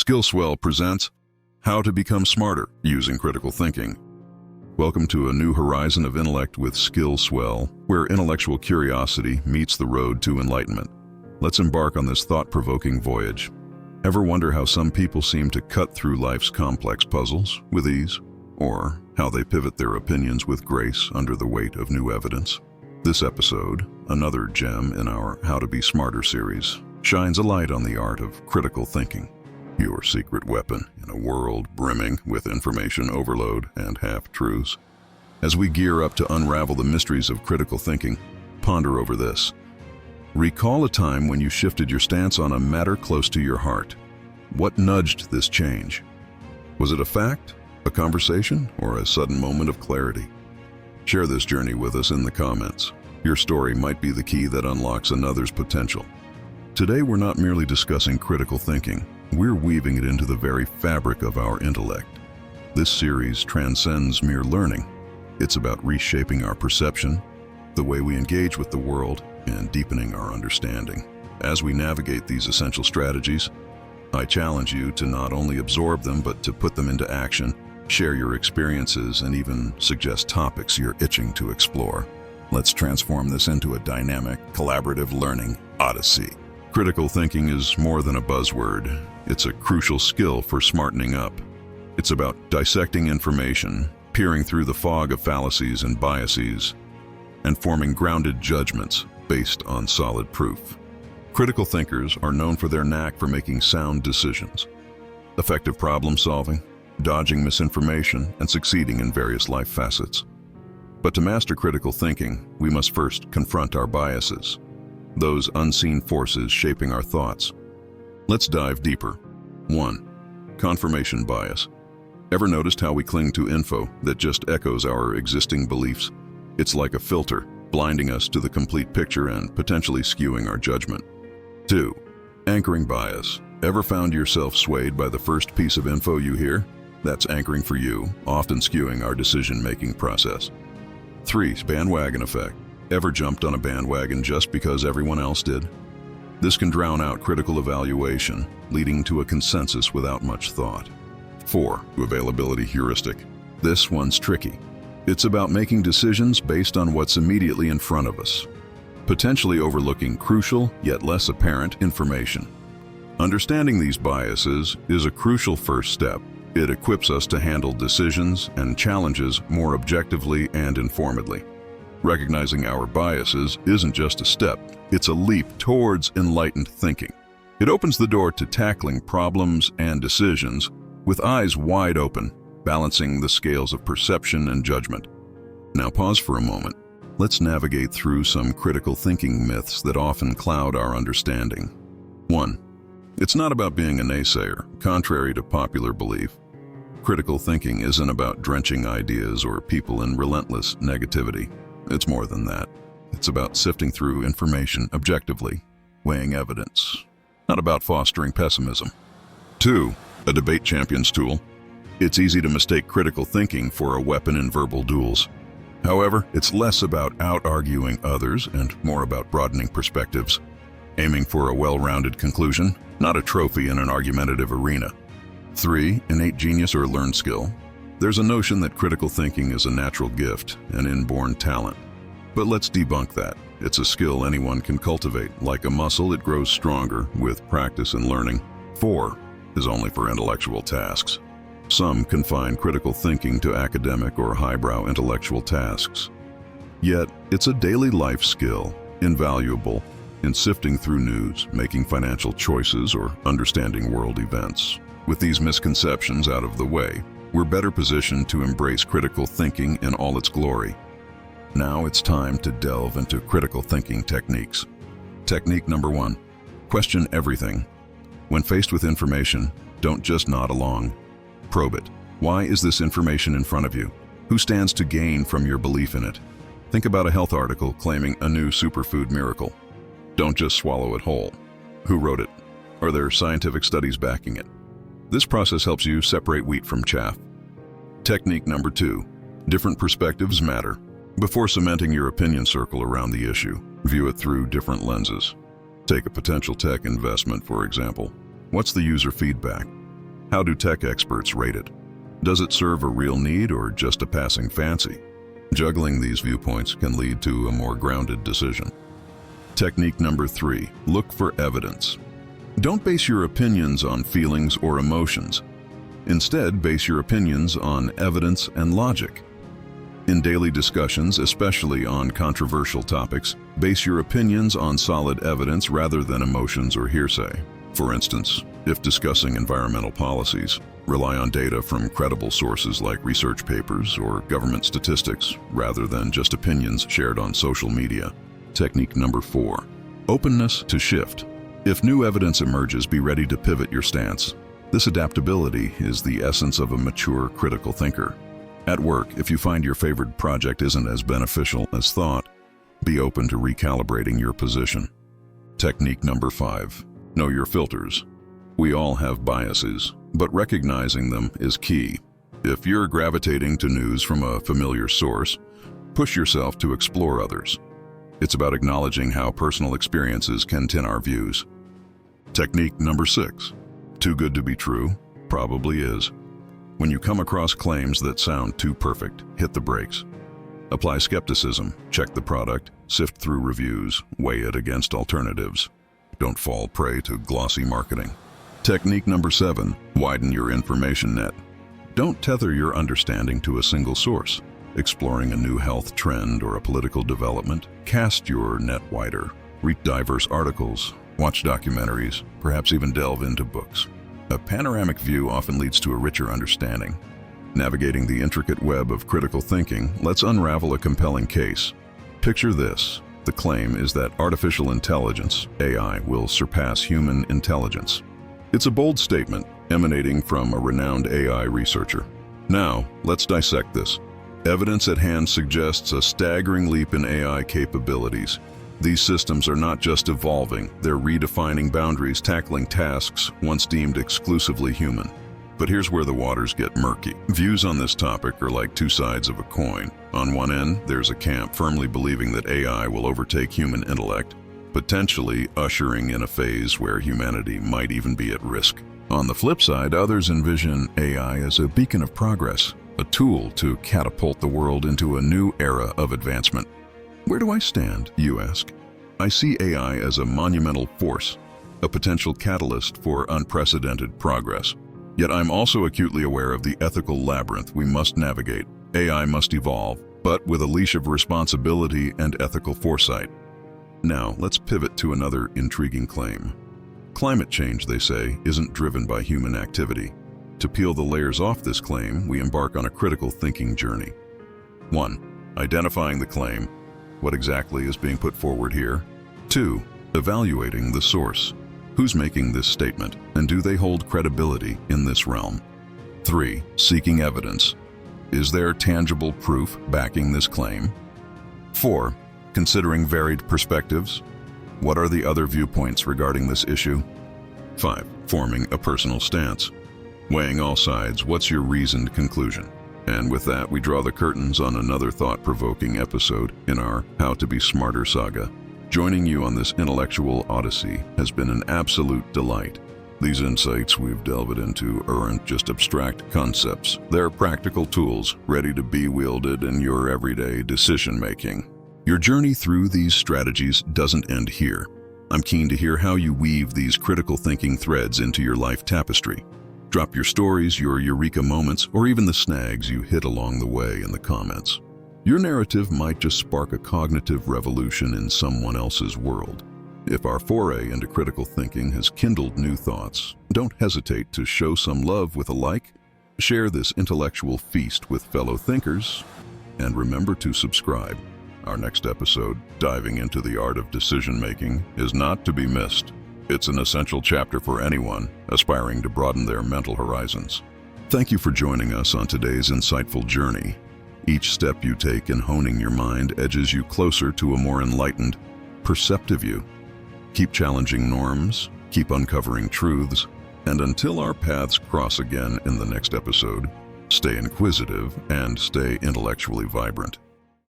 Swell presents How to Become Smarter Using Critical Thinking. Welcome to a new horizon of intellect with Swell, where intellectual curiosity meets the road to enlightenment. Let's embark on this thought-provoking voyage. Ever wonder how some people seem to cut through life's complex puzzles with ease? Or how they pivot their opinions with grace under the weight of new evidence? This episode, another gem in our How to Be Smarter series, shines a light on the art of critical thinking, your secret weapon in a world brimming with information overload and half-truths. As we gear up to unravel the mysteries of critical thinking, ponder over this. Recall a time when you shifted your stance on a matter close to your heart. What nudged this change? Was it a fact, a conversation, or a sudden moment of clarity? Share this journey with us in the comments. Your story might be the key that unlocks another's potential. Today, we're not merely discussing critical thinking. We're weaving it into the very fabric of our intellect. This series transcends mere learning. It's about reshaping our perception, the way we engage with the world, and deepening our understanding. As we navigate these essential strategies, I challenge you to not only absorb them, but to put them into action, share your experiences, and even suggest topics you're itching to explore. Let's transform this into a dynamic, collaborative learning odyssey. Critical thinking is more than a buzzword. It's a crucial skill for smartening up. It's about dissecting information, peering through the fog of fallacies and biases, and forming grounded judgments based on solid proof. Critical thinkers are known for their knack for making sound decisions, effective problem solving, dodging misinformation, and succeeding in various life facets. But to master critical thinking, we must first confront our biases, those unseen forces shaping our thoughts. Let's dive deeper. 1. Confirmation bias. Ever noticed how we cling to info that just echoes our existing beliefs? It's like a filter, blinding us to the complete picture and potentially skewing our judgment. 2. Anchoring bias. Ever found yourself swayed by the first piece of info you hear? That's anchoring for you, often skewing our decision-making process. 3. Bandwagon effect. Ever jumped on a bandwagon just because everyone else did? This can drown out critical evaluation, leading to a consensus without much thought. 4. Availability heuristic. This one's tricky. It's about making decisions based on what's immediately in front of us, potentially overlooking crucial yet less apparent information. Understanding these biases is a crucial first step. It equips us to handle decisions and challenges more objectively and informedly. Recognizing our biases isn't just a step, it's a leap towards enlightened thinking. It opens the door to tackling problems and decisions with eyes wide open, balancing the scales of perception and judgment. Now pause for a moment. Let's navigate through some critical thinking myths that often cloud our understanding. 1. It's not about being a naysayer. Contrary to popular belief, critical thinking isn't about drenching ideas or people in relentless negativity. It's more than that. It's about sifting through information objectively, weighing evidence, not about fostering pessimism. 2. A debate champion's tool. It's easy to mistake critical thinking for a weapon in verbal duels. However, it's less about out-arguing others and more about broadening perspectives, aiming for a well-rounded conclusion, not a trophy in an argumentative arena. 3. Innate genius or learned skill. There's a notion that critical thinking is a natural gift, an inborn talent. But let's debunk that. It's a skill anyone can cultivate. Like a muscle, it grows stronger with practice and learning. 4. Is only for intellectual tasks. Some confine critical thinking to academic or highbrow intellectual tasks. Yet, it's a daily life skill, invaluable in sifting through news, making financial choices, or understanding world events. With these misconceptions out of the way, we're better positioned to embrace critical thinking in all its glory. Now it's time to delve into critical thinking techniques. Technique number 1. Question everything. When faced with information, don't just nod along. Probe it. Why is this information in front of you? Who stands to gain from your belief in it? Think about a health article claiming a new superfood miracle. Don't just swallow it whole. Who wrote it? Are there scientific studies backing it? This process helps you separate wheat from chaff. Technique number 2. Different perspectives matter. Before cementing your opinion circle around the issue, view it through different lenses. Take a potential tech investment, for example. What's the user feedback? How do tech experts rate it? Does it serve a real need or just a passing fancy? Juggling these viewpoints can lead to a more grounded decision. Technique number 3, look for evidence. Don't base your opinions on feelings or emotions. Instead, base your opinions on evidence and logic. In daily discussions, especially on controversial topics, base your opinions on solid evidence rather than emotions or hearsay. For instance, if discussing environmental policies, rely on data from credible sources like research papers or government statistics rather than just opinions shared on social media. Technique number 4, openness to shift. If new evidence emerges, be ready to pivot your stance. This adaptability is the essence of a mature, critical thinker. At work, if you find your favorite project isn't as beneficial as thought, be open to recalibrating your position. Technique number 5, know your filters. We all have biases, but recognizing them is key. If you're gravitating to news from a familiar source, push yourself to explore others. It's about acknowledging how personal experiences can tint our views. Technique number 6, too good to be true, probably is. When you come across claims that sound too perfect, hit the brakes. Apply skepticism, check the product, sift through reviews, weigh it against alternatives. Don't fall prey to glossy marketing. Technique number 7, widen your information net. Don't tether your understanding to a single source. Exploring a new health trend or a political development, cast your net wider. Read diverse articles, watch documentaries, perhaps even delve into books. A panoramic view often leads to a richer understanding. Navigating the intricate web of critical thinking, let's unravel a compelling case. Picture this. The claim is that artificial intelligence, AI, will surpass human intelligence. It's a bold statement emanating from a renowned AI researcher. Now, let's dissect this. Evidence at hand suggests a staggering leap in AI capabilities. These systems are not just evolving, they're redefining boundaries, tackling tasks once deemed exclusively human. But here's where the waters get murky. Views on this topic are like two sides of a coin. On one end, there's a camp firmly believing that AI will overtake human intellect, potentially ushering in a phase where humanity might even be at risk. On the flip side, others envision AI as a beacon of progress, a tool to catapult the world into a new era of advancement. Where do I stand, you ask? I see AI as a monumental force, a potential catalyst for unprecedented progress. Yet I'm also acutely aware of the ethical labyrinth we must navigate. AI must evolve, but with a leash of responsibility and ethical foresight. Now, let's pivot to another intriguing claim. Climate change, they say, isn't driven by human activity. To peel the layers off this claim, we embark on a critical thinking journey. 1. Identifying the claim. What exactly is being put forward here? 2. Evaluating the source. Who's making this statement, and do they hold credibility in this realm? 3. Seeking evidence. Is there tangible proof backing this claim? 4. Considering varied perspectives. What are the other viewpoints regarding this issue? 5. Forming a personal stance. Weighing all sides, what's your reasoned conclusion? And with that, we draw the curtains on another thought-provoking episode in our How to Be Smarter saga. Joining you on this intellectual odyssey has been an absolute delight. These insights we've delved into aren't just abstract concepts. They're practical tools ready to be wielded in your everyday decision-making. Your journey through these strategies doesn't end here. I'm keen to hear how you weave these critical thinking threads into your life tapestry. Drop your stories, your eureka moments, or even the snags you hit along the way in the comments. Your narrative might just spark a cognitive revolution in someone else's world. If our foray into critical thinking has kindled new thoughts, don't hesitate to show some love with a like, share this intellectual feast with fellow thinkers, and remember to subscribe. Our next episode, diving into the art of decision-making, is not to be missed. It's an essential chapter for anyone aspiring to broaden their mental horizons. Thank you for joining us on today's insightful journey. Each step you take in honing your mind edges you closer to a more enlightened, perceptive you. Keep challenging norms, keep uncovering truths, and until our paths cross again in the next episode, stay inquisitive and stay intellectually vibrant.